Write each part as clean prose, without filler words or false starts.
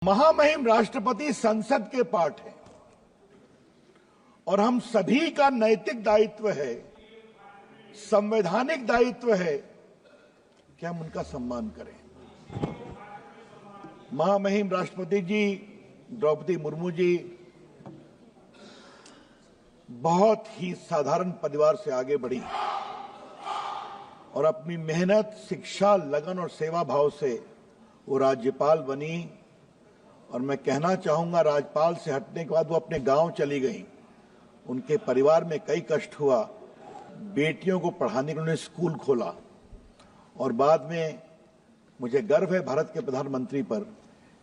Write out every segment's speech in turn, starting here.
महामहिम राष्ट्रपति संसद के पाठ है और हम सभी का नैतिक दायित्व है, संवैधानिक दायित्व है कि हम उनका सम्मान करें। महामहिम राष्ट्रपति जी द्रौपदी मुर्मू जी बहुत ही साधारण परिवार से आगे बढ़ी और अपनी मेहनत, शिक्षा, लगन और सेवा भाव से वो राज्यपाल बनी। और मैं कहना चाहूंगा, राज्यपाल से हटने के बाद वो अपने गांव चली गई। उनके परिवार में कई कष्ट हुआ। बेटियों को पढ़ाने के लिए उन्होंने स्कूल खोला और बाद में मुझे गर्व है भारत के प्रधानमंत्री पर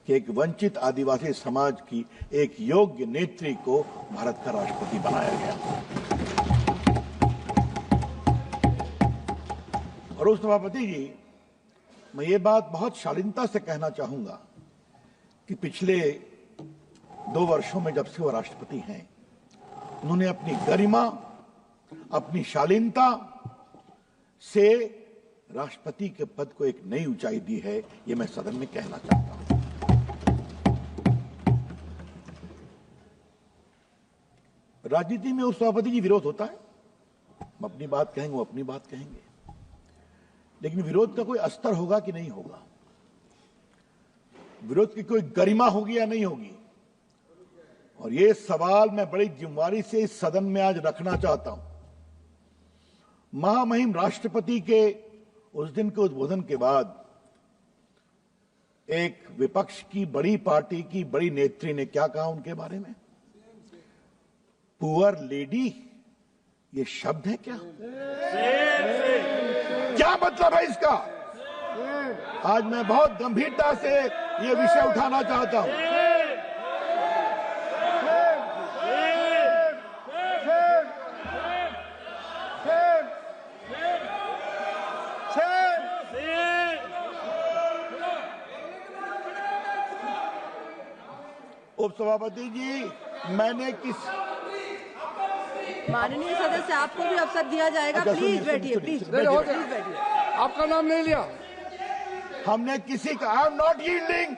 कि एक वंचित आदिवासी समाज की एक योग्य नेत्री को भारत का राष्ट्रपति बनाया गया। और उस सभापति जी, मैं ये बात बहुत शालीनता से कहना चाहूंगा कि पिछले 2 वर्षों में जब से वो राष्ट्रपति हैं, उन्होंने अपनी गरिमा, अपनी शालीनता से राष्ट्रपति के पद को एक नई ऊंचाई दी है। ये मैं सदन में कहना चाहता हूं। राजनीति में उस सभापति जी विरोध होता है, हम अपनी बात कहेंगे, वो अपनी बात कहेंगे, लेकिन विरोध का कोई अस्तर होगा कि नहीं होगा? विरोध की कोई गरिमा होगी या नहीं होगी? और ये सवाल मैं बड़ी जिम्मेदारी से इस सदन में आज रखना चाहता हूं। महामहिम राष्ट्रपति के उस दिन के उद्बोधन के बाद एक विपक्ष की बड़ी पार्टी की बड़ी नेत्री ने क्या कहा उनके बारे में? पुअर लेडी, ये शब्द है क्या? क्या मतलब है इसका? आज मैं बहुत गंभीरता से ये विषय उठाना चाहता हूं। उपसभापति जी, मैंने माननीय सदस्य, आपको भी अवसर दिया जाएगा। प्लीज बैठिए, प्लीज बैठिए। आपका नाम नहीं लिया। हमने किसी का I am not yielding,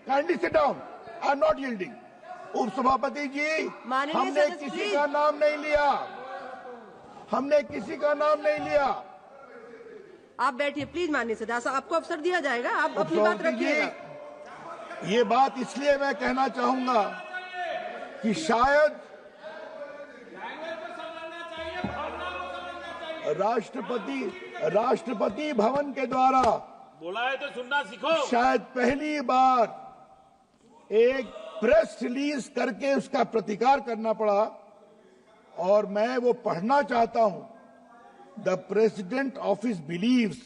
kindly sit down, I am not yielding. उपसभापति जी, हमने किसी का नाम नहीं लिया, हमने किसी का नाम नहीं लिया। आप बैठिए प्लीज। माननीय सदस्य, आपको अवसर दिया जाएगा, आप अपनी बात रखिएगा। ये बात इसलिए मैं कहना चाहूंगा कि शायद राष्ट्रपति भवन के द्वारा बोला है तो सुनना सीखो। शायद पहली बार एक प्रेस रिलीज करके उसका प्रतिकार करना पड़ा और मैं वो पढ़ना चाहता हूं। The president office believes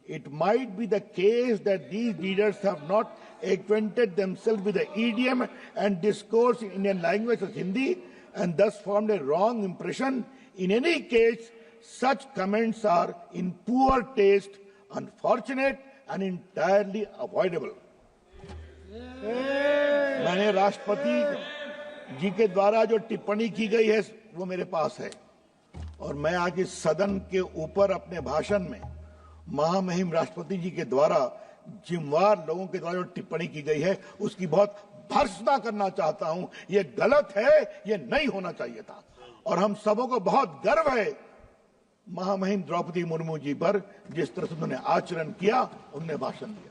it might be the case that these leaders have not acquainted themselves with the idiom and discourse in Indian language as Hindi and thus formed a wrong impression. In any case, such comments are in poor taste, unfortunate and entirely avoidable. मैंने राष्ट्रपति जी के द्वारा जो टिप्पणी की गई है वो मेरे पास है और मैं आज इस सदन के ऊपर अपने भाषण में महामहिम राष्ट्रपति जी के द्वारा जिम्मेवार लोगों के द्वारा जो टिप्पणी की गई है उसकी बहुत भर्त्सना करना चाहता हूं। ये गलत है, ये नहीं होना चाहिए था और हम सबों को बहुत गर्व है महामहिम द्रौपदी मुर्मू जी पर, जिस तरह से उन्होंने आचरण किया, उन्होंने भाषण दिया।